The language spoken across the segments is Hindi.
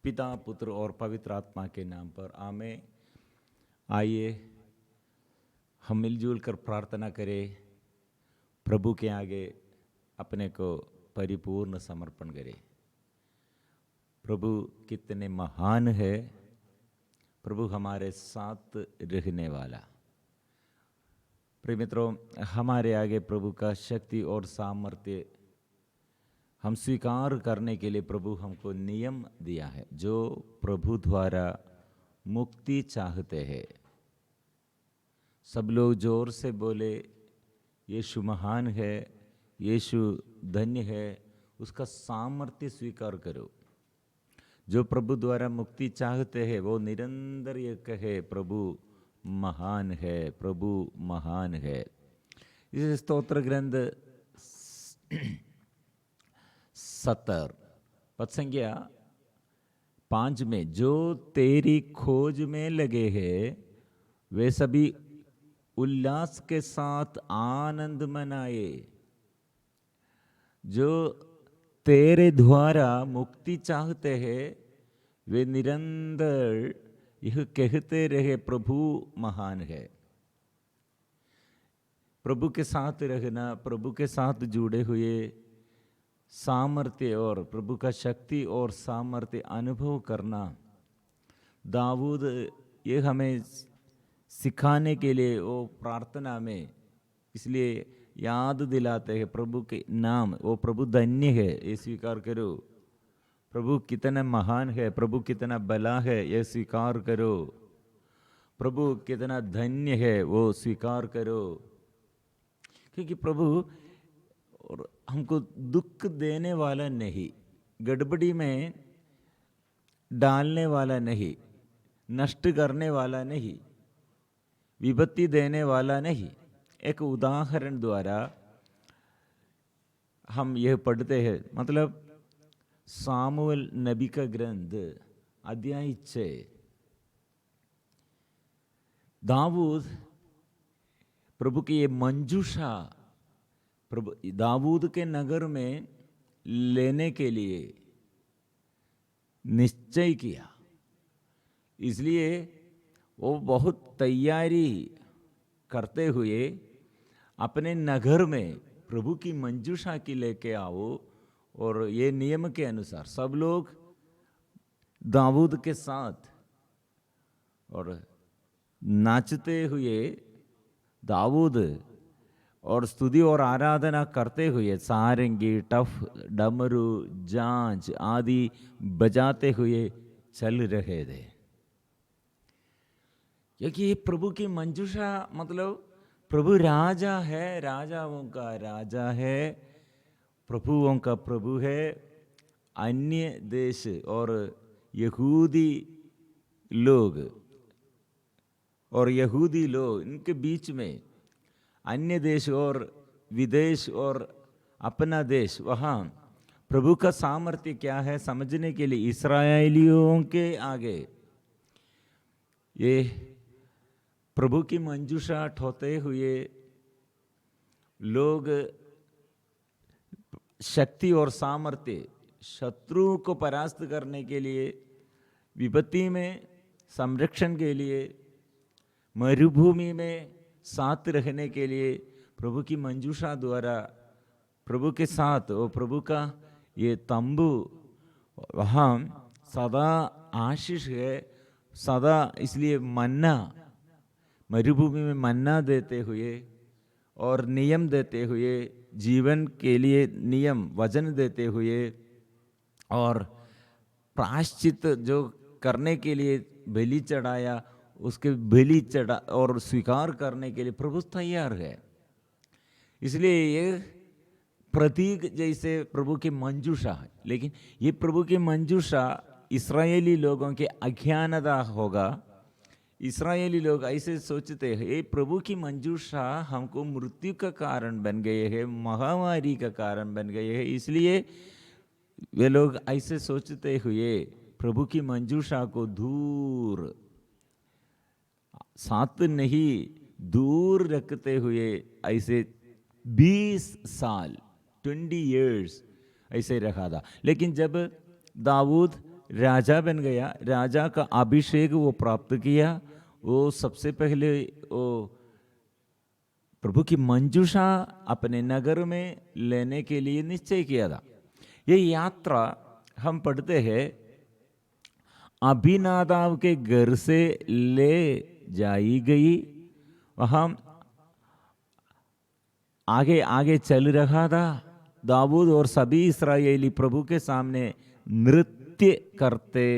पिता, पुत्र और पवित्र आत्मा के नाम पर आमेन। आइए हम मिलजुल कर प्रार्थना करें, प्रभु के आगे अपने को परिपूर्ण समर्पण करें। प्रभु कितने महान है, प्रभु हमारे साथ रहने वाला। प्रिय मित्रों, हमारे आगे प्रभु का शक्ति और सामर्थ्य हम स्वीकार करने के लिए प्रभु हमको नियम दिया है, जो प्रभु द्वारा मुक्ति चाहते हैं। सब लोग जोर से बोले, यीशु महान है, यीशु धन्य है, उसका सामर्थ्य स्वीकार करो। जो प्रभु द्वारा मुक्ति चाहते हैं वो निरंतर ये कहे, प्रभु महान है, प्रभु महान है। इस स्तोत्र ग्रंथ 70 पद संख्या 5 में, जो तेरी खोज में लगे हैं वे सभी उल्लास के साथ आनंद मनाए। जो तेरे द्वारा मुक्ति चाहते हैं वे निरंतर यह कहते रहे, प्रभु महान है। प्रभु के साथ रहना, प्रभु के साथ जुड़े हुए सामर्थ्य और प्रभु का शक्ति और सामर्थ्य अनुभव करना, दाऊद ये हमें सिखाने के लिए वो प्रार्थना में इसलिए याद दिलाते हैं, प्रभु के नाम, वो प्रभु धन्य है, ये स्वीकार करो। प्रभु कितना महान है, प्रभु कितना भला है, ये स्वीकार करो। प्रभु कितना धन्य है, वो स्वीकार करो। क्योंकि प्रभु और हमको दुख देने वाला नहीं, गड़बड़ी में डालने वाला नहीं, नष्ट करने वाला नहीं, विपत्ति देने वाला नहीं। एक उदाहरण द्वारा हम यह पढ़ते हैं, मतलब सामुएल नबी का ग्रंथ अध्याय 6। दाऊद प्रभु की ये मंजूषा प्रभु दाऊद के नगर में लेने के लिए निश्चय किया, इसलिए वो बहुत तैयारी करते हुए अपने नगर में प्रभु की मंजूषा की लेके आओ। और ये नियम के अनुसार सब लोग दाऊद के साथ और नाचते हुए दाऊद और स्तुति और आराधना करते हुए सारंगी, टफ, डमरू, झांझ आदि बजाते हुए चल रहे थे। क्योंकि ये प्रभु की मंजूषा, मतलब प्रभु राजा है, राजाओं का राजा है, प्रभुओं का प्रभु है। अन्य देश और यहूदी लोग इनके बीच में अन्य देश और विदेश और अपना देश, वहाँ प्रभु का सामर्थ्य क्या है समझने के लिए इस्राएलियों के आगे ये प्रभु की मंजूषा ठोते हुए लोग शक्ति और सामर्थ्य शत्रु को परास्त करने के लिए, विपत्ति में संरक्षण के लिए, मरुभूमि में साथ रहने के लिए प्रभु की मंजूषा द्वारा प्रभु के साथ वो प्रभु का ये तंबू वहाँ सदा आशीष है, सदा। इसलिए मन्ना, मरुभूमि में मन्ना देते हुए और नियम देते हुए, जीवन के लिए नियम वचन देते हुए और प्रायश्चित जो करने के लिए बलि चढ़ाया, उसके बलि चढ़ा और स्वीकार करने के लिए प्रभु तैयार है। इसलिए ये प्रतीक जैसे प्रभु की मंजूषा है, लेकिन ये प्रभु की मंजूषा इस्राएली लोगों के अज्ञानता होगा। इस्राएली लोग ऐसे सोचते हैं, ये प्रभु की मंजूषा हमको मृत्यु का कारण बन गए है, महामारी का कारण बन गए है। इसलिए वे लोग ऐसे सोचते हुए प्रभु की मंजूषा को दूर, साथ नहीं दूर रखते हुए ऐसे 20 साल 20 years ऐसे रखा था। लेकिन जब दाऊद राजा बन गया, राजा का अभिषेक वो प्राप्त किया। वो सबसे पहले वो प्रभु की मंजूषा अपने नगर में लेने के लिए निश्चय किया था। ये यात्रा हम पढ़ते हैं, अभिनादाब के घर से ले जाई गई। वहां आगे आगे चल रहा था। दाऊद और सभी इस्राएली प्रभु के सामने नृत्य करते,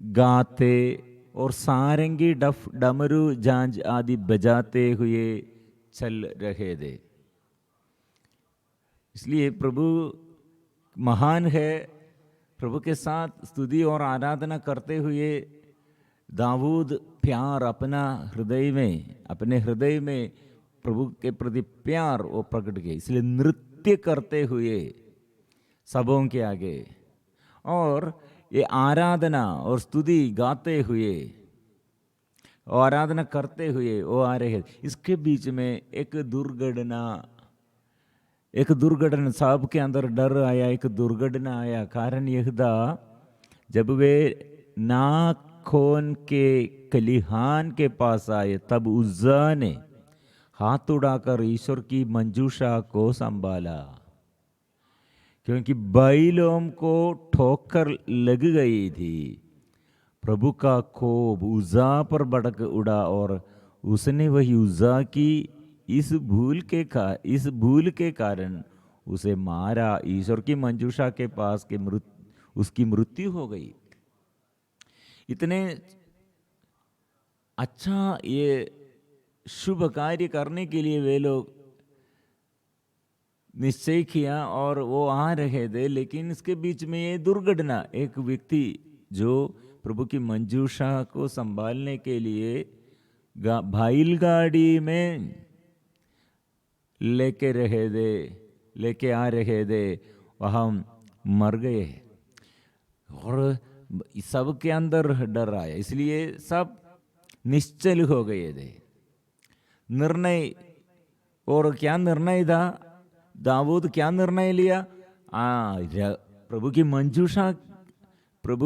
गाते और सारंगी, डफ, डमरू, झांझ आदि बजाते हुए चल रहे थे। इसलिए प्रभु महान है। प्रभु के साथ स्तुति और आराधना करते हुए दाऊद प्यार अपने हृदय में प्रभु के प्रति प्यार वो प्रकट किया। इसलिए नृत्य करते हुए सबों के आगे और ये आराधना और स्तुति गाते हुए और आराधना करते हुए वो आ रहे। इसके बीच में एक दुर्घटना साहब के अंदर डर आया, एक दुर्घटना आया। कारण यह था, जब वे नाखोन के खलिहान के पास आए तब उज्जा ने हाथ उड़ाकर ईश्वर की मंजूषा को संभाला, क्योंकि बैलों को ठोकर लग गई थी। प्रभु का कोप उज्जा पर भड़क उड़ा और उसने वही उज्जा की इस भूल के कारण उसे मारा। ईश्वर की मंजूषा के पास के उसकी मृत्यु हो गई। इतने अच्छा ये शुभ कार्य करने के लिए वे लोग निश्चय किया और वो आ रहे थे, लेकिन इसके बीच में ये दुर्घटना, एक व्यक्ति जो प्रभु की मंजूषा को संभालने के लिए बैलगाड़ी में लेके आ रहे थे, वहां मर गए और सबके अंदर डर आया। इसलिए सब निश्चल हो गए थे। निर्णय, और क्या निर्णय था? दाऊद क्या निर्णय लिया? प्रभु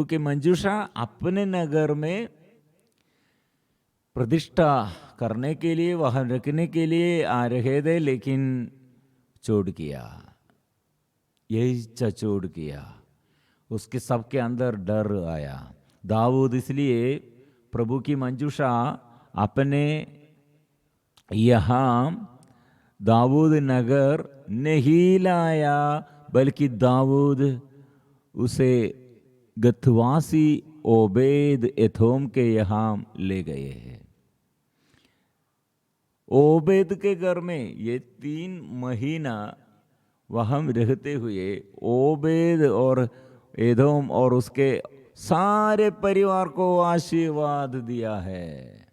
की मंजूषा अपने नगर में प्रतिष्ठा करने के लिए, वहां रखने के लिए आ रहे थे, लेकिन छोड़ किया, यही छोड़ किया। उसके सबके अंदर डर आया। दाऊद इसलिए प्रभु की मंजूषा अपने यहाँ दाऊद नगर नहीं लाया, बल्कि दाऊद उसे गथवासी ओबेद एथोम के यहाँ ले गए हैं। ओबेद के घर में ये 3 महीना वहां रहते हुए ओबेद और एदोम और उसके सारे परिवार को आशीर्वाद दिया है।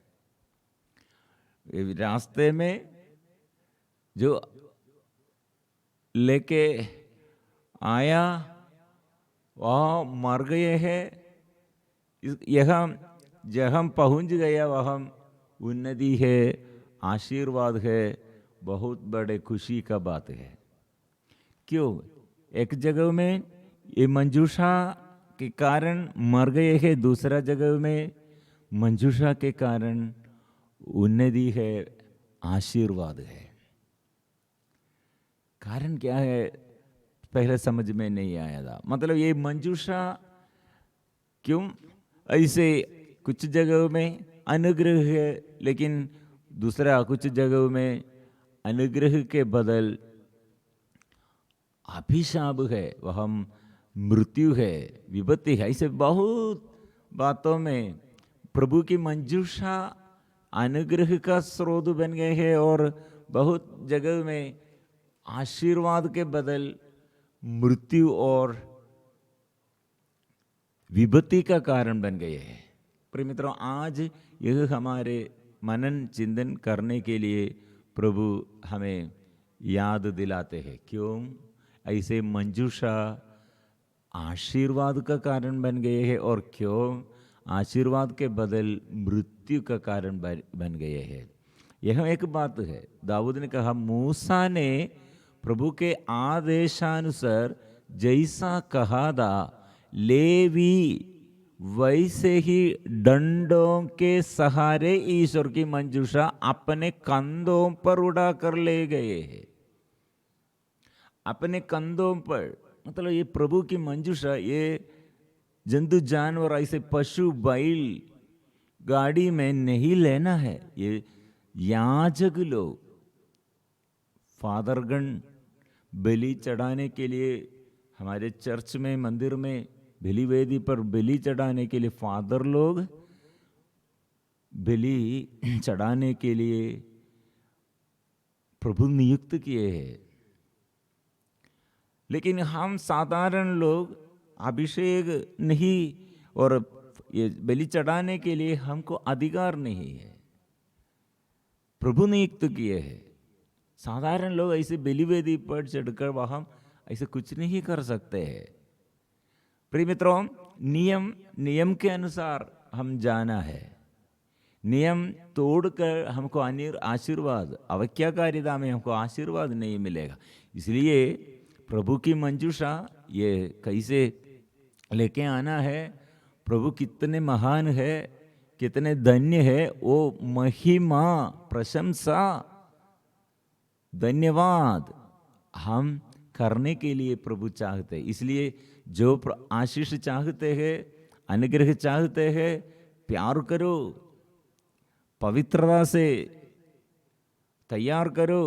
रास्ते में जो लेके आया वह मर गए हैं। यहाँ जहाँ पहुंच गया वहाँ उन्नति है, आशीर्वाद है, बहुत बड़े खुशी का बात है। क्यों? एक जगह में ये मंजूषा के कारण मर गए हैं, दूसरा जगह में मंजूषा के कारण उन्नति है, आशीर्वाद है। कारण क्या है? पहले समझ में नहीं आया था। मतलब ये मंजूषा क्यों ऐसे? कुछ जगहों में अनुग्रह है, लेकिन दूसरा कुछ जगहों में अनुग्रह के बदल अभिशाप है, वह मृत्यु है, विपत्ति है। ऐसे बहुत बातों में प्रभु की मंजूषा अनुग्रह का स्रोत बन गए हैं और बहुत जगह में आशीर्वाद के बदल मृत्यु और विपत्ति का कारण बन गए हैं। प्रिय मित्रों, आज यह हमारे मनन चिंतन करने के लिए प्रभु हमें याद दिलाते हैं। क्यों ऐसे मंजूषा आशीर्वाद का कारण बन गए हैं और क्यों आशीर्वाद के बदल मृत्यु का कारण बन गए हैं। यह एक बात है। दाऊद ने कहा, मूसा ने प्रभु के आदेशानुसार जैसा कहा था, लेवी वैसे ही डंडों के सहारे ईश्वर की मंजूषा अपने कंधों पर उड़ा कर ले गए हैं। अपने कंधों पर, मतलब ये प्रभु की मंजूषा, ये जंतु जानवर ऐसे पशु बैल गाड़ी में नहीं लेना है। ये याजक लोग, फादरगण बलि चढ़ाने के लिए हमारे चर्च में, मंदिर में बलि वेदी पर बलि चढ़ाने के लिए फादर लोग बलि चढ़ाने के लिए प्रभु नियुक्त किए हैं। लेकिन हम साधारण लोग अभिषेक नहीं, और ये बलि चढ़ाने के लिए हमको अधिकार नहीं है, प्रभु नियुक्त किए हैं। साधारण लोग ऐसे बलि वेदी पर चढ़कर वहां ऐसे कुछ नहीं कर सकते हैं। प्रिय मित्रों, नियम के अनुसार हम जाना है। नियम तोड़कर हमको आशीर्वाद, अवज्ञाकारिता में हमको आशीर्वाद नहीं मिलेगा। इसलिए प्रभु की मंजूषा ये कैसे लेके आना है, प्रभु कितने महान है, कितने धन्य है, वो महिमा, प्रशंसा, धन्यवाद हम करने के लिए प्रभु चाहते हैं। इसलिए जो आशीष चाहते हैं, अनुग्रह चाहते हैं, प्यार करो, पवित्रता से तैयार करो,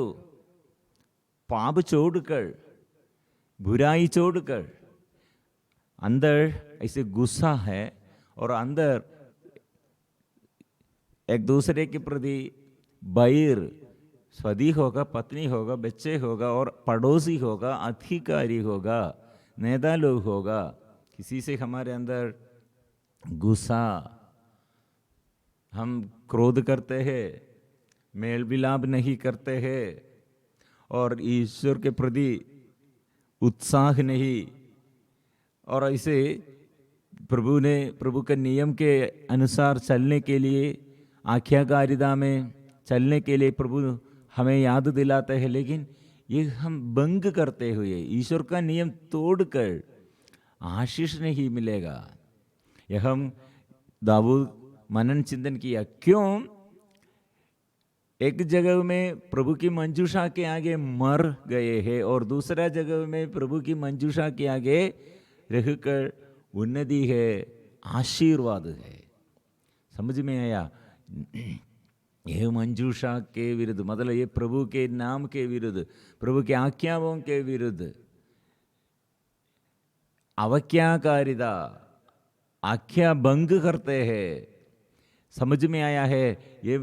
पाप छोड़कर, बुराई छोड़कर। अंदर ऐसे गुस्सा है और अंदर एक दूसरे के प्रति बैर, स्वदी होगा, पत्नी होगा, बच्चे होगा, और पड़ोसी होगा, अधिकारी होगा, नेता लोग होगा, किसी से हमारे अंदर गुस्सा, हम क्रोध करते हैं, मेल विलाप नहीं करते हैं, और ईश्वर के प्रति उत्साह नहीं, और ऐसे प्रभु के नियम के अनुसार चलने के लिए, आज्ञाकारिता में चलने के लिए प्रभु हमें याद दिलाते हैं। लेकिन ये हम भंग करते हुए ईश्वर का नियम तोड़कर आशीष नहीं मिलेगा। यह हम दाऊद मनन चिंतन किया। क्यों? एक जगह में प्रभु की मंजूषा के आगे मर गए हैं और दूसरा जगह में प्रभु की मंजूषा के आगे रहकर उन्नति है, आशीर्वाद है। समझ में आया? यह मंजूषा के विरुद्ध, मतलब ये प्रभु के नाम के विरुद्ध, प्रभु के आज्ञाओं के विरुद्ध अवज्ञाकारिता, आज्ञा भंग करते हैं। समझ में आया है? ये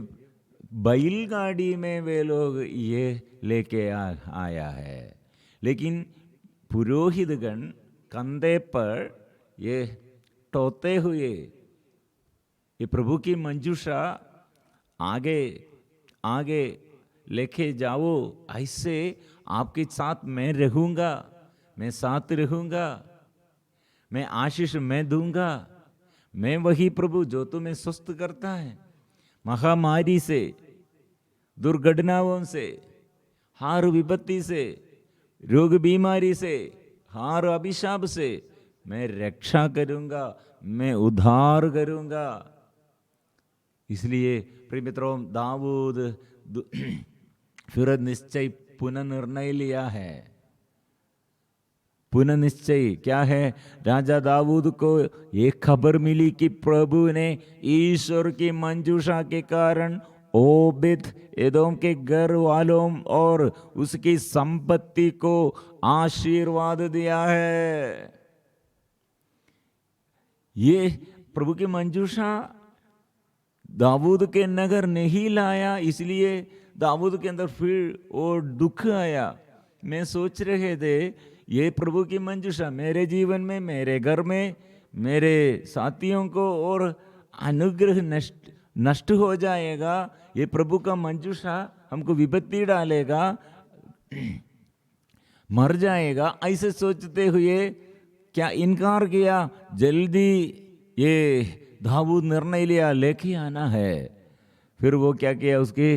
बैलगाड़ी में वे लोग ये लेके आया है, लेकिन पुरोहितगण कंधे पर ये टोते हुए ये प्रभु की मंजूषा आगे आगे लेके जाओ, ऐसे आपके साथ मैं रहूंगा, मैं साथ रहूंगा, मैं आशीष मैं दूंगा, मैं वही प्रभु जो तुम्हें स्वस्थ करता है महामारी से, दुर्घटनाओं से, हार विपत्ति से, रोग बीमारी से, हार अभिशाप से मैं रक्षा करूंगा, मैं उद्धार करूंगा। इसलिए प्रिय मित्रों, दाऊद फिर निश्चय पुनः निर्णय लिया है। पुनः निश्चय क्या है? राजा दाऊद को एक खबर मिली कि प्रभु ने ईश्वर की मंजूषा के कारण ओबेद एदोम के घर वालों और उसकी संपत्ति को आशीर्वाद दिया है। ये प्रभु की मंजूषा दाऊद के नगर नहीं लाया, इसलिए दाऊद के अंदर फिर वो दुख आया। मैं सोच रहे थे ये प्रभु की मंजूषा मेरे जीवन में, मेरे घर में, मेरे साथियों को और अनुग्रह नष्ट हो जाएगा, ये प्रभु का मंजूषा हमको विपत्ति डालेगा, मर जाएगा, ऐसे सोचते हुए क्या इनकार किया? जल्दी ये दाऊद निर्णय लिया लेके आना है। फिर वो क्या किया? उसके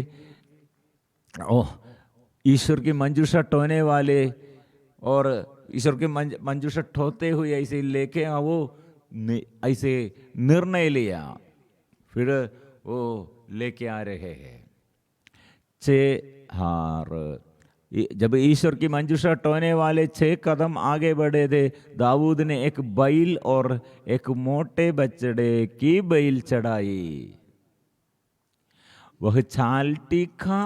ईश्वर की मंजूषा टोने वाले और ईश्वर के मंजूषा ठोते हुए ऐसे लेके वो ऐसे निर्णय लिया, फिर वो लेके आ रहे हैं 6 हार। जब ईश्वर की मंजूषा टोने वाले 6 कदम आगे बढ़े थे, दाऊद ने एक बैल और एक मोटे बछड़े की बैल चढ़ाई। वह छालटी का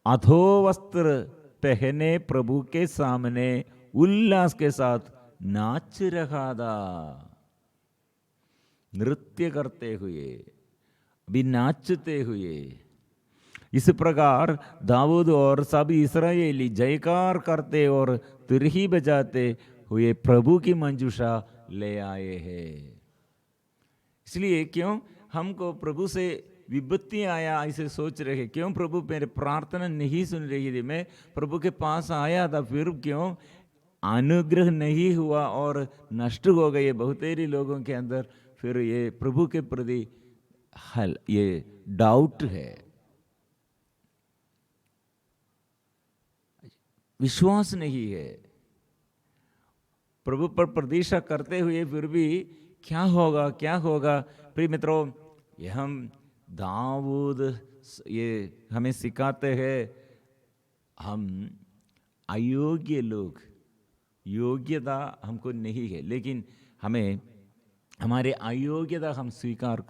अधो वस्त्र पहने प्रभु के सामने उल्लास के साथ नाच रहा था। नृत्य करते हुए, अभी नाचते हुए। इस प्रकार दाऊद और सब इस्राएली जयकार करते और तुरही बजाते हुए प्रभु की मंजूषा ले आए हैं। इसलिए क्यों हमको प्रभु से विपत्ति आया ऐसे सोच रहे, क्यों प्रभु मेरे प्रार्थना नहीं सुन रही थी, मैं प्रभु के पास आया था, फिर क्यों अनुग्रह नहीं हुआ और नष्ट हो गए बहुतेरे लोगों के अंदर। फिर ये प्रभु के प्रति ये डाउट है, विश्वास नहीं है। प्रभु पर प्रतीक्षा करते हुए फिर भी क्या होगा क्या होगा। प्रिय मित्रों, ये हम दाऊद ये हमें सिखाते हैं, हम अयोग्य लोग, योग्यता हमको नहीं है, लेकिन हमें हमारे अयोग्यता हम स्वीकार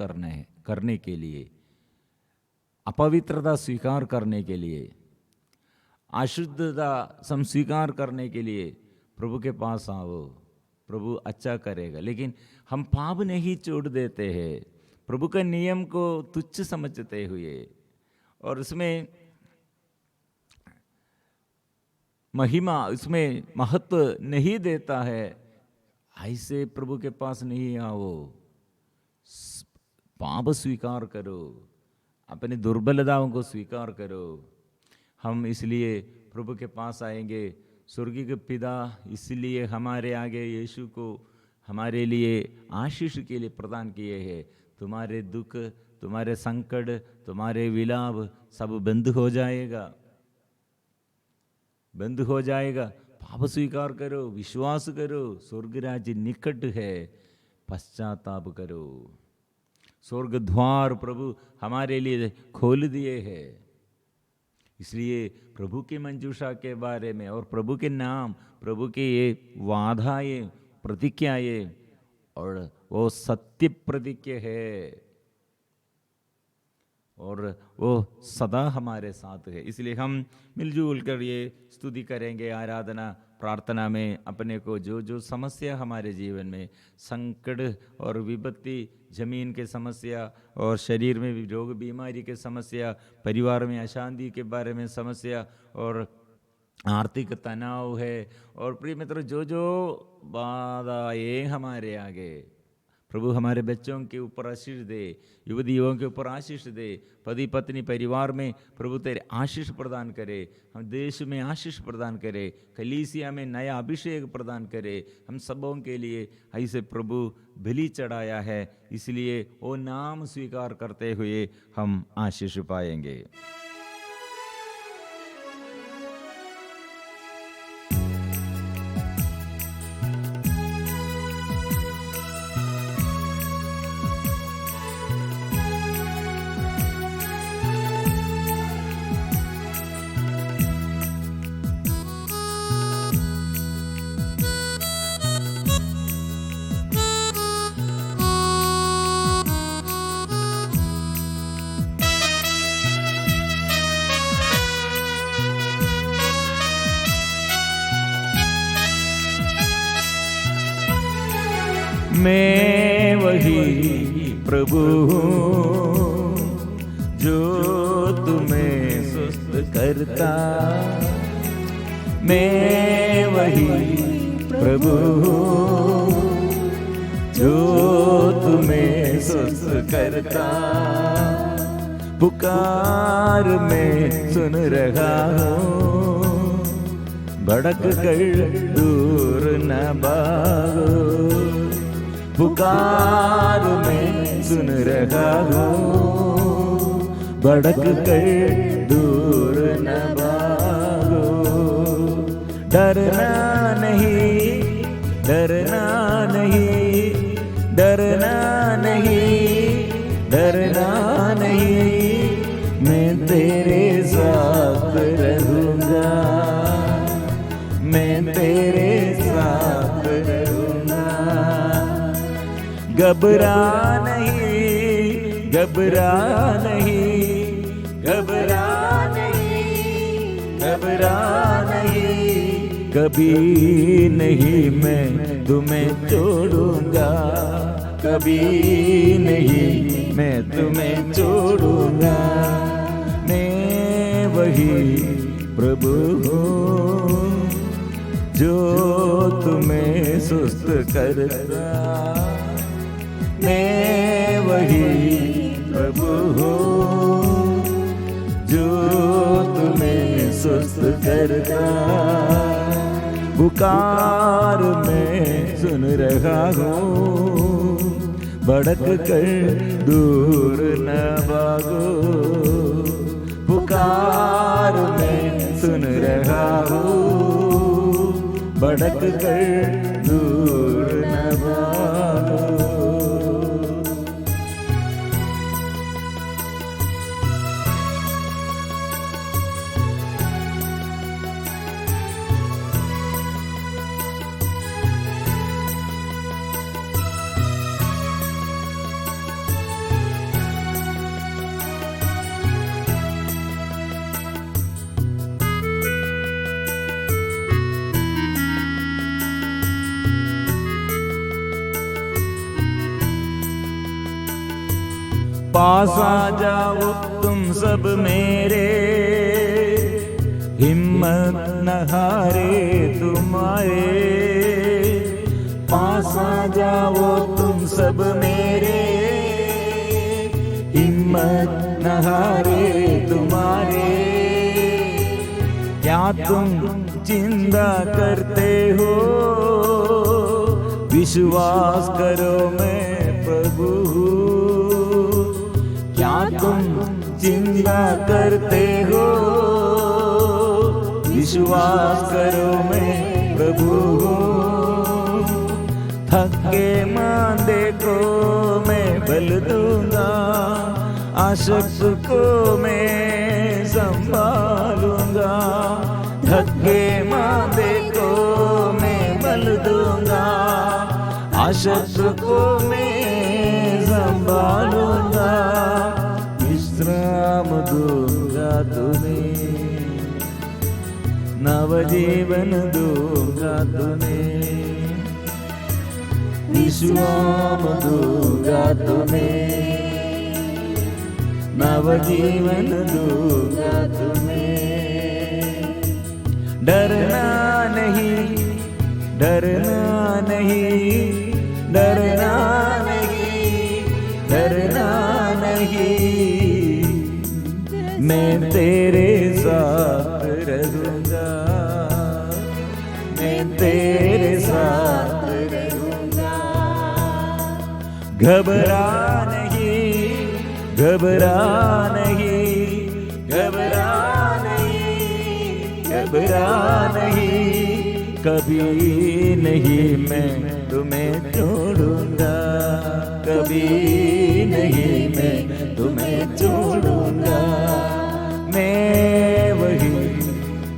करने के लिए, अपवित्रता स्वीकार करने के लिए, अशुद्धता हम स्वीकार करने के लिए प्रभु के पास आओ, प्रभु अच्छा करेगा। लेकिन हम पाप नहीं छोड़ देते हैं, प्रभु का नियम को तुच्छ समझते हुए और उसमें महिमा, उसमें महत्व नहीं देता है, ऐसे प्रभु के पास नहीं आओ। पाप स्वीकार करो, अपनी दुर्बलताओं को स्वीकार करो। हम इसलिए प्रभु के पास आएंगे। स्वर्गीय के पिता इसलिए हमारे आगे यीशु को हमारे लिए आशीष के लिए प्रदान किए हैं। तुम्हारे दुख, तुम्हारे संकट, तुम्हारे विलाप सब बंद हो जाएगा, बंद हो जाएगा। पाप स्वीकार करो, विश्वास करो, स्वर्ग राज्य निकट है, पश्चाताप करो। स्वर्ग द्वार प्रभु हमारे लिए खोल दिए हैं। इसलिए प्रभु की मंजूषा के बारे में और प्रभु के नाम, प्रभु के ये वादाएं, प्रतिज्ञाएं, और वो सत्य प्रतिज्ञा है और वो सदा हमारे साथ है। इसलिए हम मिलजुल कर ये स्तुति करेंगे, आराधना प्रार्थना में अपने को जो जो समस्या हमारे जीवन में, संकट और विपत्ति, जमीन के समस्या और शरीर में भी रोग बीमारी के समस्या, परिवार में अशांति के बारे में समस्या और आर्थिक तनाव है, और प्रिय मित्र जो जो बाधाएं हमारे आगे, प्रभु हमारे बच्चों के ऊपर आशीष दे, युवतियों के ऊपर आशीष दे, पति पत्नी परिवार में प्रभु तेरे आशीष प्रदान करे, हम देश में आशीष प्रदान करे, कलीसिया में नया अभिषेक प्रदान करे। हम सबों के लिए ऐसे प्रभु बलि चढ़ाया है, इसलिए वो नाम स्वीकार करते हुए हम आशीष पाएंगे। मैं वही प्रभु हूँ जो तुम्हें सुस्त करता, मैं वही प्रभु हूँ जो तुम्हें सुस्त करता, पुकार में सुन रहा हूँ, भड़क कर दूर न भागो, पुकार में सुन रहा हूँ, भड़क कर दूर न भागो, डरना नहीं डरना नहीं, डरना नहीं, मैं तेरे साथ रहूँगा, मैं तेरे साथ रहूँगा। घबरा नहीं, घबरा नहीं, घबरा नहीं, घबरा नहीं, कभी नहीं मैं तुम्हें छोड़ूंगा, कभी नहीं मैं तुम्हें छोड़ूंगा। मैं वही प्रभु हूँ जो तुम्हें सुस्त करता, मैं वही प्रभु हूँ जो तुम्हें सुस्त करता। पुकार मैं सुन रहा हूँ, भड़क कर दूर न भागो। पुकार मैं सुन रहा हूँ, भड़क कर दूर न भागो। पास आ जाओ तुम सब मेरे, हिम्मत न हारे तुम आए। पास आ जाओ तुम सब मेरे, हिम्मत न हारे तुम्हारे। क्या तुम चिंता करते हो, विश्वास करो मैं प्रभु हूँ। क्या तुम चिंता करते हो, विश्वास करो मैं प्रभु हूँ। थके मांदे को मैं बल दूंगा, आशक्त को मैं संभालूंगा। थके मांदे को मैं बल दूंगा, आशक्त को मैं संभालूंगा। विश्राम दूंगा तुम्हें, नवजीवन दूंगा तुम्हें। विश्राम दूंगा तुम्हें, नवजीवन दूंगा तुम्हें। डरना नहीं, डरना नहीं, डरना नहीं, डरना नहीं, मैं तेरे साथ रहूँगा, मैं तेरे साथ रहूँगा। घबरा नहीं, घबरा नहीं, घबरा नहीं, घबरा नहीं, कभी नहीं मैं तुम्हें छोड़ूंगा, कभी नहीं मैं तुम्हें छोड़ूंगा। मैं वही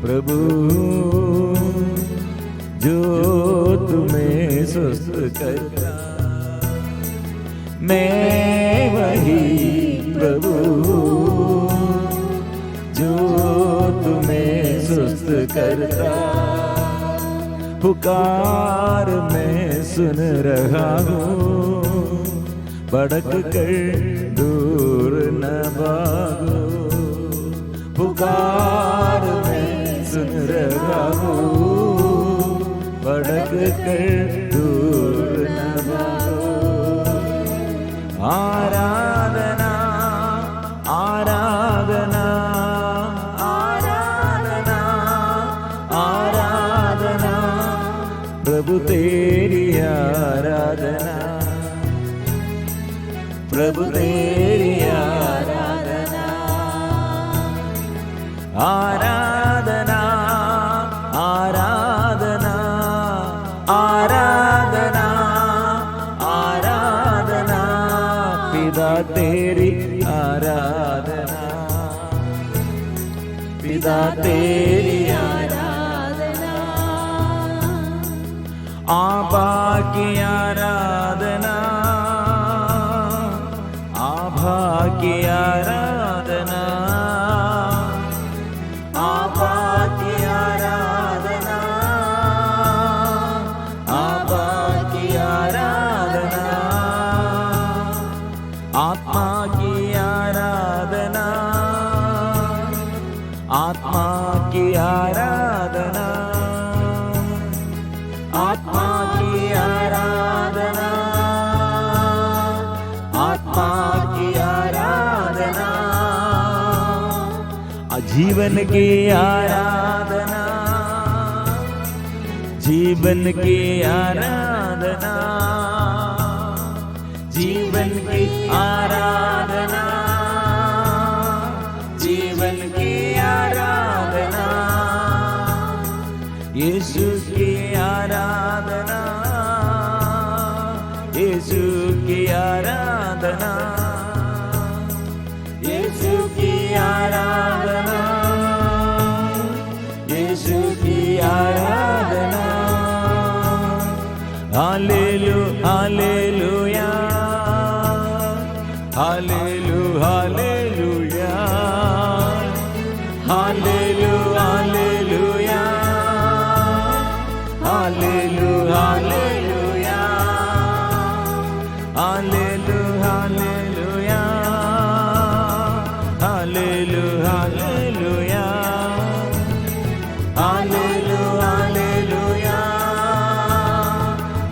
प्रभु जो तुम्हें सुस्त करता, मैं वही प्रभु जो तुम्हें सुस्त करता। पुकार मैं सुन रहा हूँ, भड़क कर दूर न भागो। पुकार मैं सुन रहा हूँ, भड़क कर दूर न भागो। आराधना आराधना आराधना आराधना, प्रभु तेरी आराधना, प्रभु तेरी आराधना। आराधना आराधना आराधना आराधना पिता तेरी आराधना, पिता तेरी आराधना, आबा की आराधना, आबा की आराधना, आबा की आराधना, आबा की आराधना, आत्मा की आराधना, आत्मा की आराधना, आत्मा की आराधना, आत्मा की आराधना, जीवन की आराधना, जीवन की आराधना, जीवन की आराधना, जीवन की आराधना, यीशु की आराधना, यीशु की आराधना, यीशु की आराधना, यीशु की आराधना, हालेलुया, हालेलुया, हालेलुया, हालेलुया, हालेलुया, हालेलुया, हालेलुया, हालेलुया, हालेलुया, हालेलुया, हालेलुया, हालेलुया,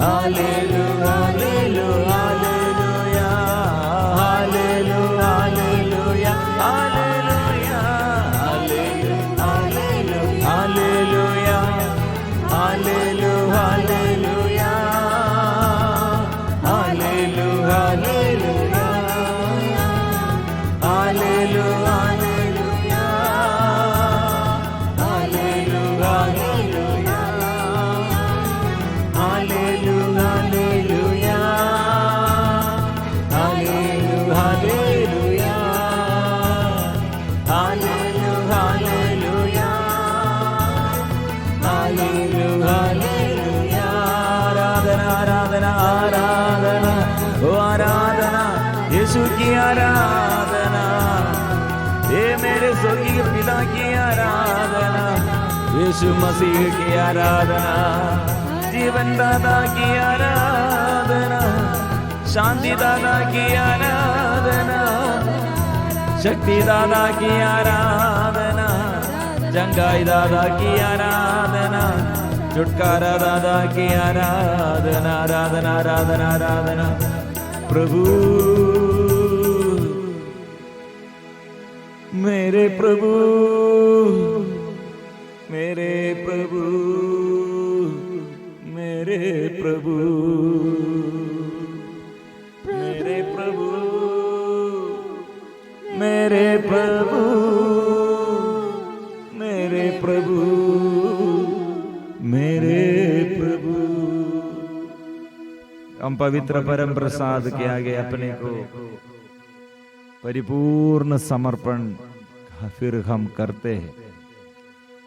यीशु की आराधना, ये मेरे स्वर्गीय पिता की आराधना, यीशु मसीह की आराधना, जीवन दाता की आराधना, शांति दाता की आराधना, शक्ति दाता की आराधना, जंगाई दाता की आराधना, छुटकारा दाता की आराधना, आराधना, आराधना, आराधना। प्रभु मेरे प्रभु, मेरे प्रभु, मेरे प्रभु, मेरे प्रभु, मेरे प्रभु, मेरे प्रभु, मेरे प्रभु। हम पवित्र परम प्रसाद के आगे अपने को परिपूर्ण समर्पण फिर हम करते हैं।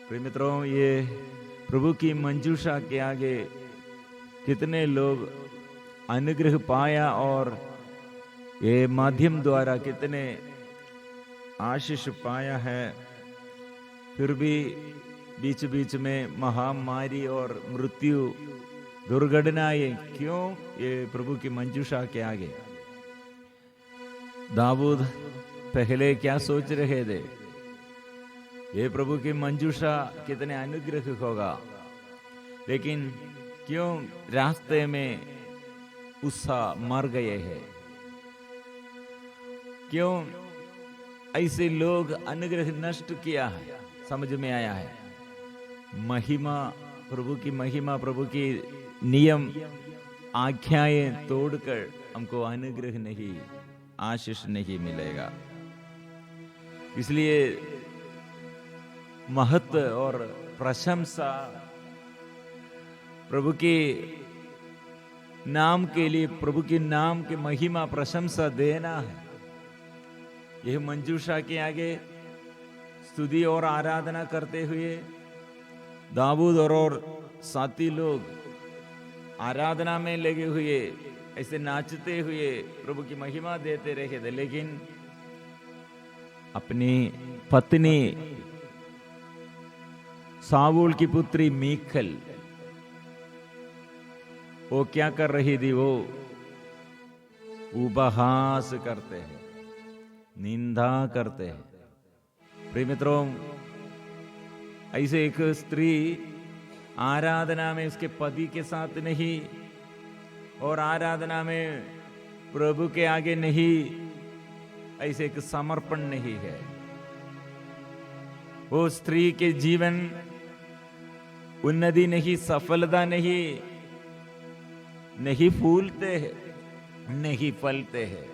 प्रिय मित्रों, ये प्रभु की मंजूषा के आगे कितने लोग अनुग्रह पाया और ये माध्यम द्वारा कितने आशीष पाया है, फिर भी बीच बीच में महामारी और मृत्यु दुर्घटनाएं क्यों? ये प्रभु की मंजूषा के आगे। दाऊद पहले क्या सोच रहे थे? ये प्रभु की मंजूषा कितने अनुग्रह होगा, लेकिन क्यों रास्ते में उत्साह मर गए हैं? क्यों ऐसे लोग अनुग्रह नष्ट किया है? समझ में आया है महिमा, प्रभु की महिमा, प्रभु की नियम आज्ञाएं तोड़कर हमको अनुग्रह नहीं, आशीष नहीं मिलेगा। इसलिए महत्व और प्रशंसा प्रभु की नाम के लिए, प्रभु के नाम के महिमा प्रशंसा देना है। यह मंजूषा के आगे स्तुति और आराधना करते हुए दाऊद और साथी लोग आराधना में लगे हुए, ऐसे नाचते हुए प्रभु की महिमा देते रहे थे। लेकिन अपनी पत्नी सावूल की पुत्री मीकल, वो क्या कर रही थी? वो उपहास करते हैं, निंदा करते हैं। प्रिय मित्रों, ऐसे एक स्त्री आराधना में उसके पति के साथ नहीं और आराधना में प्रभु के आगे नहीं, ऐसे एक समर्पण नहीं है। वो स्त्री के जीवन उन्नति नहीं, सफलता नहीं, नहीं फूलते हैं, नहीं फलते हैं।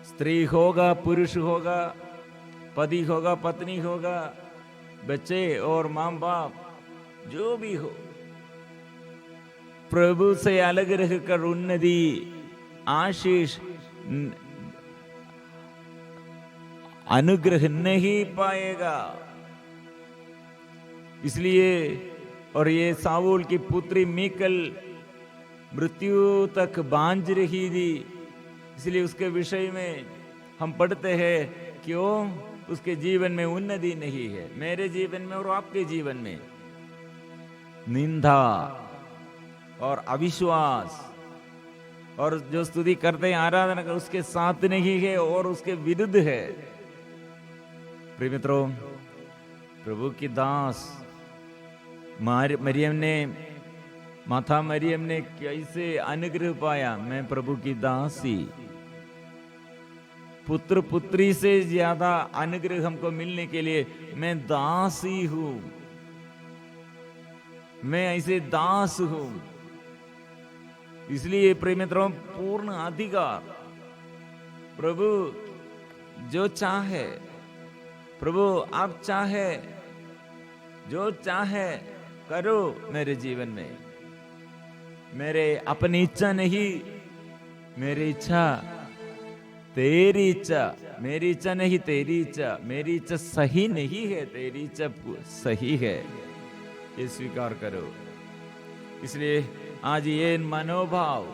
स्त्री होगा, पुरुष होगा, पति होगा, पत्नी होगा, बच्चे और माँ बाप जो भी हो, प्रभु से अलग रहकर उन्नति, आशीष, अनुग्रह नहीं पाएगा। इसलिए, और ये सावूल की पुत्री मीकल मृत्यु तक बांझ रही थी, इसलिए उसके विषय में हम पढ़ते हैं, क्यों उसके जीवन में उन्नति नहीं है। मेरे जीवन में और आपके जीवन में निंदा और अविश्वास, और जो स्तुति करते हैं, आराधना कर, उसके साथ नहीं है और उसके विरुद्ध है। प्रिय मित्रों, प्रभु की दास मरियम ने, माता मरियम ने कैसे अनुग्रह पाया? मैं प्रभु की दासी। पुत्र पुत्री से ज्यादा अनुग्रह हमको मिलने के लिए मैं दासी हूं, मैं ऐसे दास हूं। इसलिए प्रिय मित्रों, पूर्ण अधिकार प्रभु जो चाहे, प्रभु आप चाहे, जो चाहे करो मेरे जीवन में। मेरे अपनी इच्छा नहीं, मेरी इच्छा तेरी इच्छा, मेरी इच्छा नहीं तेरी इच्छा, मेरी इच्छा सही नहीं है, तेरी इच्छा सही है, ये स्वीकार करो। इसलिए आज ये मनोभाव,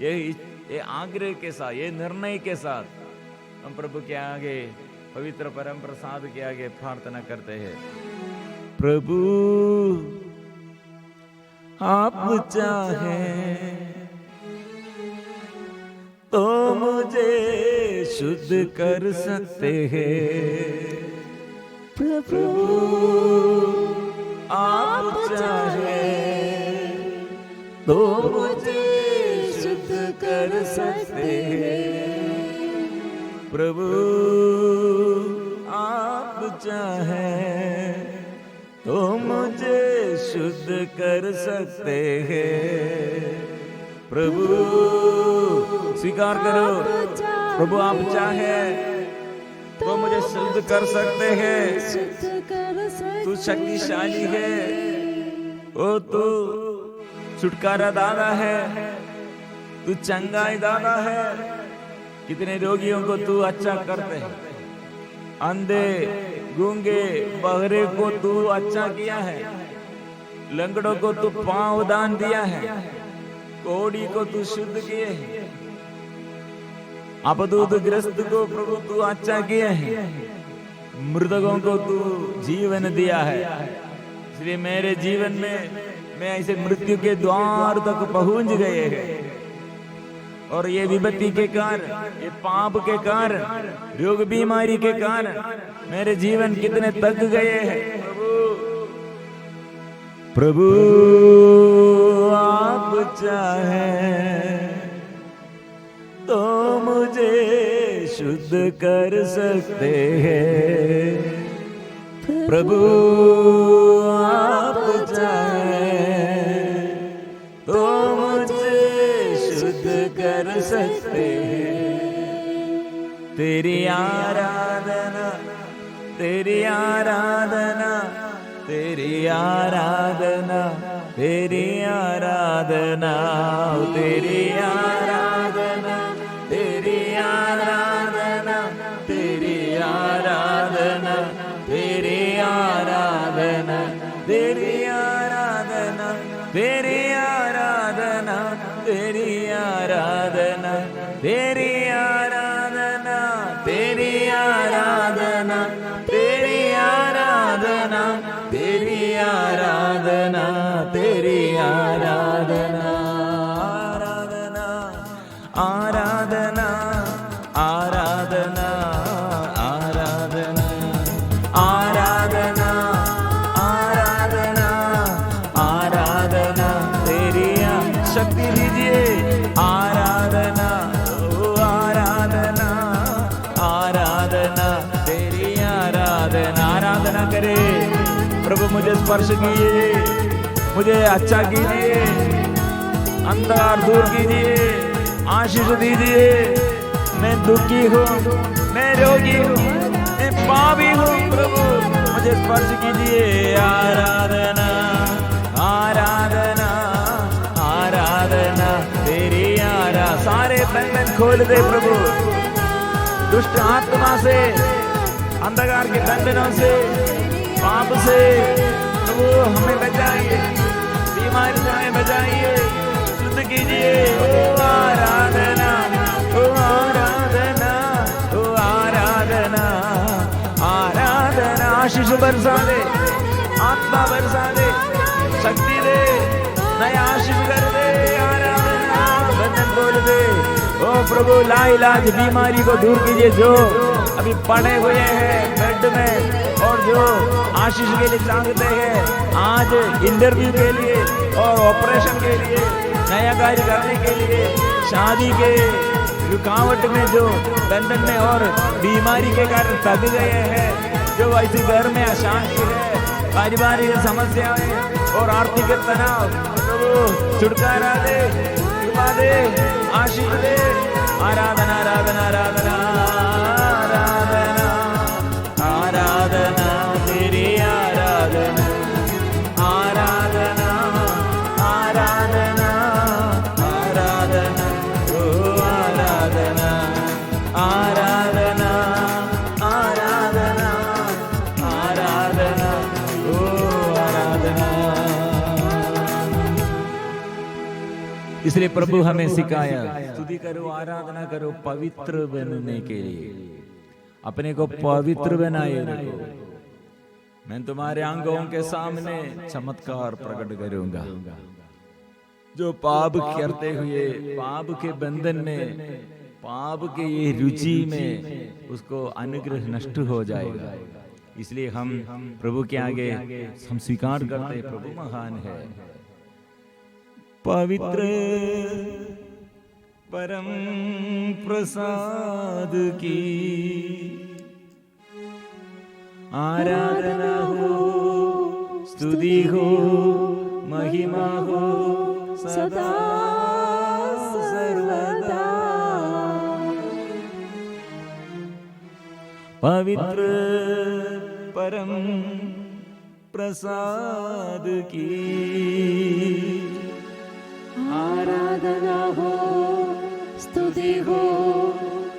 ये आग्रह के साथ, ये निर्णय के साथ हम प्रभु के आगे, पवित्र परम प्रसाद के आगे प्रार्थना करते हैं। प्रभु आप चाहे तो मुझे शुद्ध कर सकते हैं। प्रभु आप चाहे तो मुझे शुद्ध कर सकते हैं। प्रभु आप चाहे तो मुझे शुद्ध कर सकते हैं। प्रभु स्वीकार करो, प्रभु आप चाहे तो मुझे शुद्ध कर सकते हैं। तू शक्तिशाली है, ओ तू छुटकारा दाता है, तू चंगाई दाता है। कितने रोगियों को तू अच्छा करते है, अंधे, गूंगे, बहरे को तू अच्छा किया है, लंगड़ों को तू पांव दान दिया है, कोढ़ी को तू शुद्ध किए है, अपदूतग्रस्त को प्रभु तू अच्छा किए है, मृतकों को तू जीवन दिया है। इसलिए मेरे जीवन में मैं ऐसे मृत्यु के द्वार तक पहुंच गए हैं, और ये विपत्ति के कारण, ये पाप के कारण, रोग बीमारी के कारण मेरे जीवन कितने तक गए हैं। प्रभु आप चाहे तो मुझे शुद्ध कर सकते हैं। प्रभु आप चाहे तो मुझे शुद्ध कर सकते हैं। तेरी आराधना, तेरी आराधना, तेरी आराधना, तेरी आराधना, तेरी आराधना, तेरी आराधना, तेरी आराधना, तेरी आराधना, तेरी आराधना, तेरी आराधना, तेरी आराधना, तेरी आराधना, तेरी आराधना, तेरी आराधना, तेरी आराधना, तेरी आराधना, आराधना, आराधना, आराधना, आराधना, आराधना, आराधना, आराधना, तेरी शक्ति दीजिए, आराधना, ओ आराधना, आराधना, तेरी आराधना, आराधना करे प्रभु, मुझे स्पर्श कीजिए, मुझे अच्छा कीजिए, अंधकार दूर कीजिए, आशीष दीजिए। मैं दुखी हूँ, मैं रोगी हूँ, मैं पापी हूँ, प्रभु मुझे स्पर्श कीजिए। आराधना, आराधना, आराधना, तेरी आराधना। सारे बंधन खोल दे प्रभु, दुष्ट आत्मा से, अंधकार के बंधनों से, पाप से प्रभु हमें बचाइए, बीमारी से हमें बचाइए, शुद्ध कीजिए। ओ आराधना, ओ आराधना, ओ आराधना, आराधना, आशीष बरसा दे, आत्मा बरसा दे, शक्ति दे, नया आशीष कर दे। आराधना, बंधन खोल दे। ओ प्रभु लाइलाज बीमारी को दूर कीजिए, जो अभी पड़े हुए हैं बेड में और जो आशीष के लिए चाहते हैं, आज इंटरव्यू के लिए और ऑपरेशन के लिए, नया कार्य करने के लिए, शादी के रुकावट में जो बंधन में और बीमारी के कारण थक गए हैं, जो ऐसे घर में अशांति है, पारिवारिक समस्याएं और आर्थिक तनाव, प्रभु छुटकारा दे, कृपा दे, आशीष दे। आराधना, आराधना, आराधना, आराधना, आराधना, तेरी आराधना, आराधना, आराधना, आराधना, ओ आराधना, आराधना, आराधना, आराधना, ओ आराधना। इसलिए प्रभु हमें सिखाया, स्तुति करो, आराधना करो, पवित्र बनने के लिए अपने को पवित्र बनाए रखो। मैं तुम्हारे अंगों के सामने चमत्कार प्रकट करूंगा। जो पाप करते हुए पाप के बंधन में, पाप के ये रुचि में उसको अनुग्रह नष्ट हो जाएगा। इसलिए हम प्रभु के आगे हम स्वीकार करते, प्रभु महान है, पवित्र परम प्रसाद की आराधना हो, स्तुति हो, महिमा हो सदा सर्वदा। पवित्र परम प्रसाद की आराधना हो, स्तुति हो,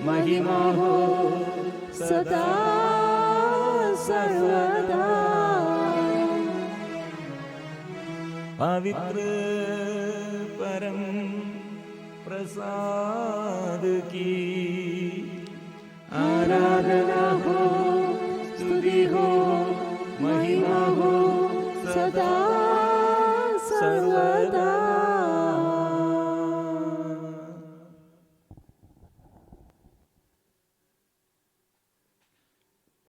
महिमा हो सदा सर्वदा। पवित्र परम प्रसाद की आराधना हो, स्तुति हो, महिमा हो सदा सर्वदा।